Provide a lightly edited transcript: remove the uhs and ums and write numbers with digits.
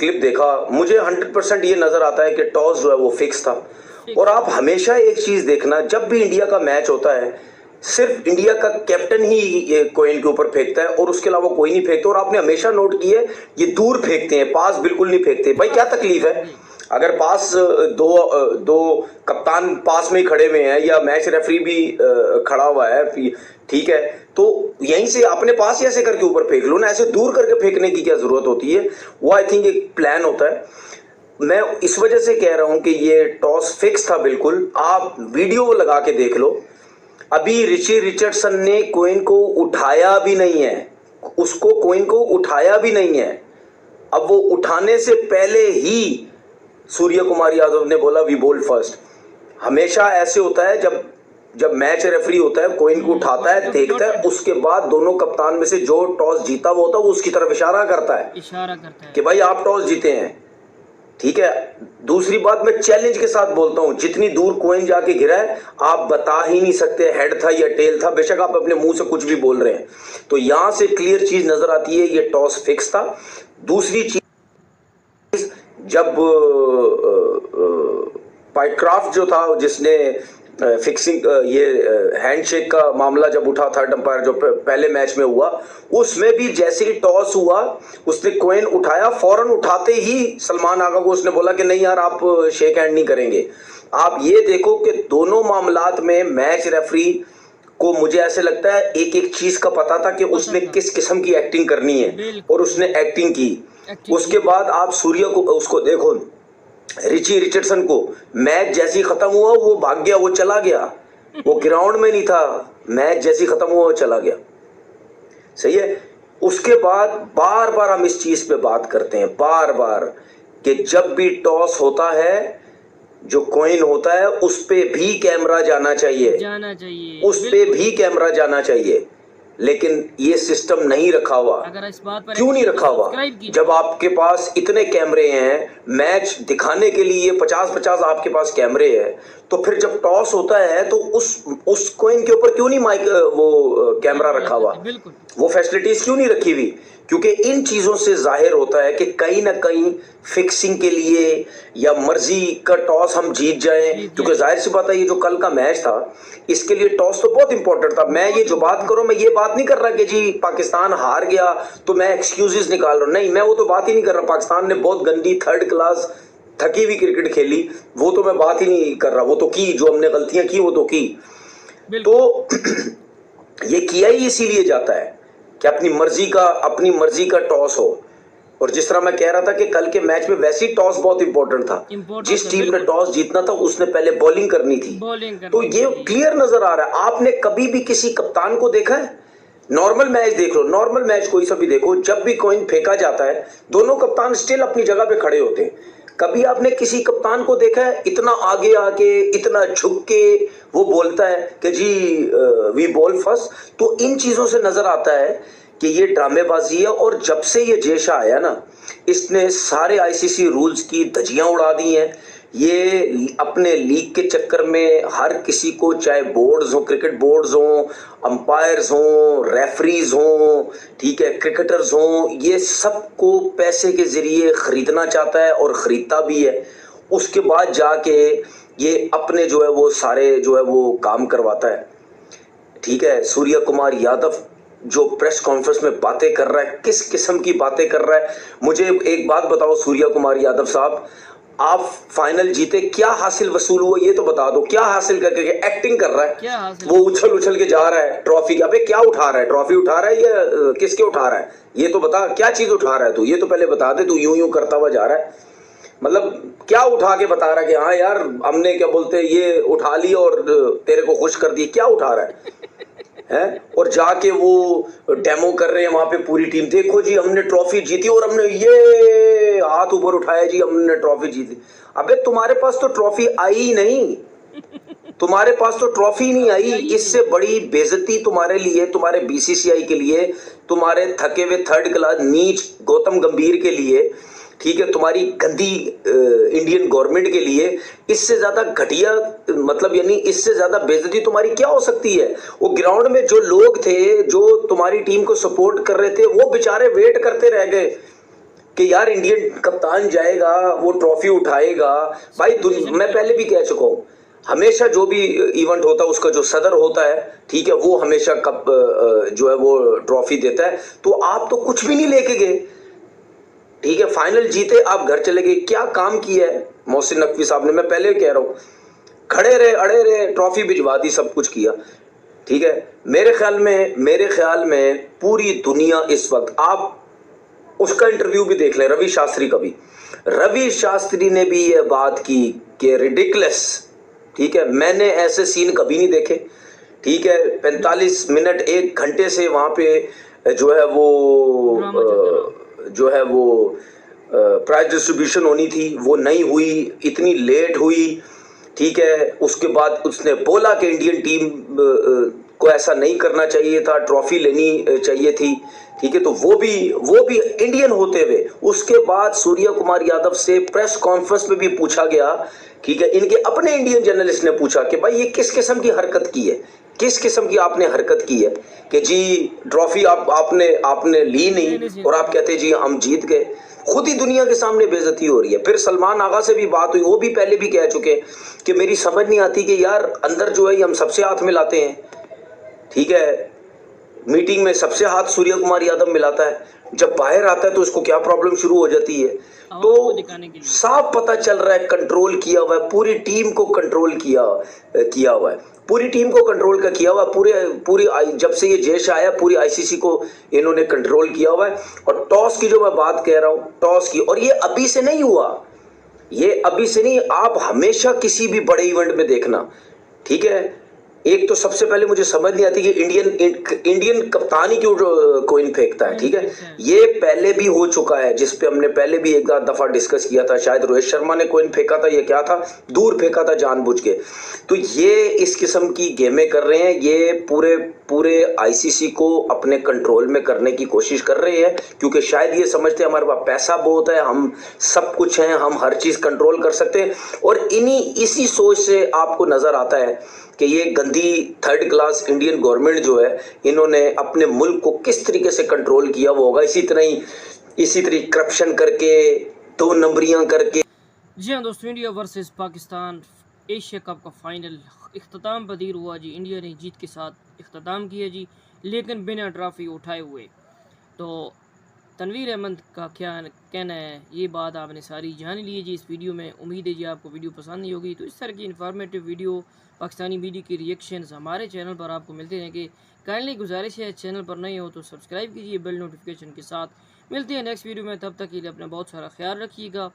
Clip देखा, मुझे 100% ये नजर आता है कि टॉस जो है वो फिक्स था। और आप हमेशा एक चीज देखना, जब भी इंडिया का मैच होता है सिर्फ इंडिया का कैप्टन ही ये कॉइन के ऊपर फेंकता है और उसके अलावा कोई नहीं फेंकता। और आपने हमेशा नोट किया है ये दूर फेंकते हैं, पास बिल्कुल नहीं फेंकते। भाई क्या तकलीफ है, अगर पास दो कप्तान पास में ही खड़े हुए हैं या मैच रेफरी भी खड़ा हुआ है, ठीक है, तो यहीं से अपने पास ही ऐसे करके ऊपर फेंक लो ना, ऐसे दूर करके फेंकने की क्या जरूरत होती है। वो आई थिंक एक प्लान होता है। मैं इस वजह से कह रहा हूं कि ये टॉस फिक्स था बिल्कुल। आप वीडियो लगा के देख लो, अभी रिची रिचर्डसन ने कॉइन को उठाया भी नहीं है, उसको कॉइन को उठाया भी नहीं है। अब वो उठाने से पहले ही सूर्य कुमार यादव ने बोला वी बोल्ड फर्स्ट। हमेशा ऐसे होता है, जब मैच रेफरी होता है कॉइन को उठाता है, देखता है, उसके बाद दोनों कप्तान में से जो टॉस जीता वो होता है वो उसकी तरफ इशारा करता है कि भाई आप टॉस जीते हैं, ठीक है। दूसरी बात, मैं चैलेंज के साथ बोलता हूं, जितनी दूर कॉइन जाके गिरा है आप बता ही नहीं सकते हेड था या टेल था, बेशक आप अपने मुंह से कुछ भी बोल रहे हैं। तो यहां से क्लियर चीज नजर आती है, ये टॉस फिक्स था। दूसरी चीज, जब पाइक्राफ्ट जो था जिसने फिक्सिंग ये हैंडशेक का मामला जब उठा, थर्ड अंपायर जो पहले मैच में हुआ, उसमें भी जैसे ही टॉस हुआ उसने कॉइन उठाया, फौरन उठाते ही सलमान आगा को उसने बोला कि नहीं यार आप शेक हैंड नहीं करेंगे। आप ये देखो कि दोनों मामलात में मैच रेफरी को मुझे ऐसे लगता है एक एक चीज का पता था कि उसने किस किस्म की एक्टिंग करनी है और उसने एक्टिंग की। उसके बाद आप सूर्य को उसको देखो, रिची रिचर्डसन को मैच जैसी खत्म हुआ वो भाग गया, वो चला गया, वो ग्राउंड में नहीं था, मैच जैसी खत्म हुआ वो चला गया, सही है। उसके बाद बार बार हम इस चीज पे बात करते हैं, बार बार, कि जब भी टॉस होता है जो कॉइन होता है उस पे भी कैमरा जाना चाहिए, उस पे भी कैमरा जाना चाहिए, लेकिन ये सिस्टम नहीं रखा हुआ। क्यों नहीं रखा हुआ? जब आपके पास इतने कैमरे हैं, मैच दिखाने के लिए 50-50 आपके पास कैमरे हैं, तो फिर जब टॉस होता है तो उस कॉइन के ऊपर क्यों नहीं माइक वो कैमरा रखा हुआ, वो फैसिलिटीज क्यों नहीं रखी हुई? क्योंकि इन चीजों से जाहिर होता है कि कहीं ना कहीं फिक्सिंग के लिए या मर्जी का टॉस हम जीत जाएं, क्योंकि जाहिर सी बात है ये जो कल का मैच था इसके लिए टॉस तो बहुत इंपॉर्टेंट था। मैं ये जो बात करूं, मैं ये बात नहीं कर रहा कि जी पाकिस्तान हार गया तो मैं एक्सक्यूजेस निकाल रहा हूं, नहीं, मैं वो तो बात ही नहीं कर रहा। पाकिस्तान ने बहुत गंदी थर्ड क्लास थकी हुई क्रिकेट खेली, वो तो मैं बात ही नहीं कर रहा। वो तो की, जो हमने गलतियां की वो तो की, तो ये किया ही इसीलिए जाता है कि अपनी मर्जी का टॉस हो। और जिस तरह मैं कह रहा था कि कल के मैच में वैसी टॉस बहुत इंपॉर्टेंट था, जिस टीम ने टॉस जीतना था उसने पहले बॉलिंग करनी थी। तो ये क्लियर नजर आ रहा है। आपने कभी भी किसी कप्तान को देखा है? नॉर्मल मैच देख लो, नॉर्मल मैच कोई सा भी देखो, जब भी कॉइन फेंका जाता है दोनों कप्तान स्टिल अपनी जगह पे खड़े होते हैं। कभी आपने किसी कप्तान को देखा है इतना आगे आके, इतना झुक के वो बोलता है कि जी वी बॉल फर्स्ट? तो इन चीजों से नजर आता है कि ये ड्रामेबाजी है। और जब से ये जेशा आया ना, इसने सारे आईसीसी रूल्स की धज्जियां उड़ा दी हैं। ये अपने लीग के चक्कर में हर किसी को, चाहे बोर्ड्स हो, क्रिकेट बोर्ड्स हो, अंपायर्स हो, रेफरीज हो, ठीक है, क्रिकेटर्स हो, ये सबको पैसे के जरिए खरीदना चाहता है और खरीदता भी है। उसके बाद जाके ये अपने जो है वो सारे जो है वो काम करवाता है, ठीक है। सूर्य कुमार यादव जो प्रेस कॉन्फ्रेंस में बातें कर रहा है, किस किस्म की बातें कर रहा है। मुझे एक बात बताओ सूर्य कुमार यादव साहब, आप फाइनल जीते, क्या हासिल वसूल हुआ ये तो बता दो। क्या हासिल करके? एक्टिंग कर रहा है, वो उछल उछल के जा रहा है ट्रॉफी। अबे क्या उठा रहा है? ट्रॉफी उठा रहा है या किसके उठा रहा है? ये तो बता, क्या चीज उठा रहा है तू, ये तो पहले बता दे। तू यूं यूं करता हुआ जा रहा है, मतलब क्या उठा के बता रहा है कि हाँ यार हमने क्या बोलते ये उठा लिया और तेरे को खुश कर दिया? क्या उठा रहा है? और जाके वो डेमो कर रहे हैं वहां पे पूरी टीम, देखो जी हमने ट्रॉफी जीती और हमने ये हाथ ऊपर उठाया जी हमने ट्रॉफी जीती। अबे तुम्हारे पास तो ट्रॉफी आई नहीं, तुम्हारे पास तो ट्रॉफी नहीं आई। इससे बड़ी बेइज्जती तुम्हारे लिए, तुम्हारे बीसीसीआई के लिए, तुम्हारे थके हुए थर्ड क्लास नीच गौतम गंभीर के लिए, ठीक है, तुम्हारी गंदी इंडियन गवर्नमेंट के लिए, इससे ज्यादा घटिया, मतलब यानी इससे ज्यादा बेइज्जती तुम्हारी क्या हो सकती है। वो ग्राउंड में जो लोग थे जो तुम्हारी टीम को सपोर्ट कर रहे थे वो बेचारे वेट करते रह गए, कि यार इंडियन कप्तान जाएगा, वो ट्रॉफी उठाएगा। भाई मैं पहले भी कह चुका हूँ, हमेशा जो भी इवेंट होता है उसका जो सदर होता है, ठीक है, वो हमेशा कप जो है वो ट्रॉफी देता है। तो आप तो कुछ भी नहीं लेके गए, ठीक है, फाइनल जीते, आप घर चले गए। क्या काम किया है मोहसिन नकवी साहब ने? मैं पहले कह रहा हूँ, खड़े रहे, अड़े रहे, ट्रॉफी भिजवा दी, सब कुछ किया, ठीक है। मेरे ख्याल में पूरी दुनिया इस वक्त, आप उसका इंटरव्यू भी देख लें, रवि शास्त्री का भी, रवि शास्त्री ने भी ये बात की कि रिडिकुलस, ठीक है, मैंने ऐसे सीन कभी नहीं देखे, ठीक है। 45 मिनट 1 घंटे से वहां पे जो है वो प्राइज डिस्ट्रीब्यूशन होनी थी, वो नहीं हुई, इतनी लेट हुई, ठीक है। उसके बाद उसने बोला कि इंडियन टीम को ऐसा नहीं करना चाहिए था, ट्रॉफी लेनी चाहिए थी, ठीक है। तो वो भी इंडियन होते हुए, उसके बाद सूर्य कुमार यादव से प्रेस कॉन्फ्रेंस में भी पूछा गया, ठीक है, इनके अपने इंडियन जर्नलिस्ट ने पूछा कि भाई ये किस किस्म की हरकत की है, किस किस्म की आपने हरकत की है कि जी ट्रॉफी आपने ली नहीं और आप कहते जी हम जीत गए। खुद ही दुनिया के सामने बेइज्जती हो रही है। फिर सलमान आगा से भी बात हुई, वो भी पहले भी कह चुके कि मेरी समझ नहीं आती कि यार अंदर जो है हम सबसे हाथ मिलाते हैं, ठीक है, मीटिंग में सबसे हाथ सूर्य कुमार यादव मिलाता है, जब बाहर आता है तो उसको क्या प्रॉब्लम शुरू हो जाती है। तो साफ पता चल रहा है कंट्रोल किया हुआ है, पूरी टीम को कंट्रोल किया हुआ है, पूरी टीम को कंट्रोल का किया हुआ, पूरी जब से ये जेश आया पूरी आईसीसी को इन्होंने कंट्रोल किया हुआ है। और टॉस की जो मैं बात कह रहा हूँ, टॉस की, और ये अभी से नहीं हुआ, ये अभी से नहीं, आप हमेशा किसी भी बड़े इवेंट में देखना, ठीक है। एक तो सबसे पहले मुझे समझ नहीं आती कि इंडियन कप्तान ही क्यों कोइन फेंकता है, ठीक है। ये पहले भी हो चुका है, जिस पे हमने पहले भी एक दफा डिस्कस किया था, शायद रोहित शर्मा ने कोइन फेंका था, ये क्या था, दूर फेंका था जानबूझ के। तो ये इस किस्म की गेमें कर रहे हैं, ये पूरे आईसीसी को अपने कंट्रोल में करने की कोशिश कर रहे हैं, क्योंकि शायद ये समझते हैं हमारे पास पैसा बहुत है, हम सब कुछ हैं, हम हर चीज कंट्रोल कर सकते हैं। और इसी सोच से आपको नजर आता है कि ये गंदी 3rd क्लास इंडियन गवर्नमेंट जो है, इन्होंने अपने मुल्क को किस तरीके से कंट्रोल किया वो होगा, इसी तरह करप्शन करके, 2 नंबरियां करके। जी हाँ दोस्तों, India versus Pakistan Asia cup का फाइनल इख्तिताम पजीर हुआ जी। इंडिया ने जीत के साथ इख्तिताम किया जी, लेकिन बिना ट्रॉफी उठाए हुए। तो तनवीर अहमद का क्या कहना है, ये बात आपने सारी जान ली है जी इस वीडियो में। उम्मीद है जी आपको वीडियो पसंद नहीं होगी। तो इस तरह की इन्फॉर्मेटिव वीडियो, पाकिस्तानी मीडिया के रिएक्शंस हमारे चैनल पर आपको मिलते रहेंगे। काइंडली गुजारिश है, चैनल पर नए हो तो सब्सक्राइब कीजिए बेल नोटिफिकेशन के साथ। मिलते हैं नेक्स्ट वीडियो में, तब तक के लिए अपना बहुत सारा ख्याल रखिएगा।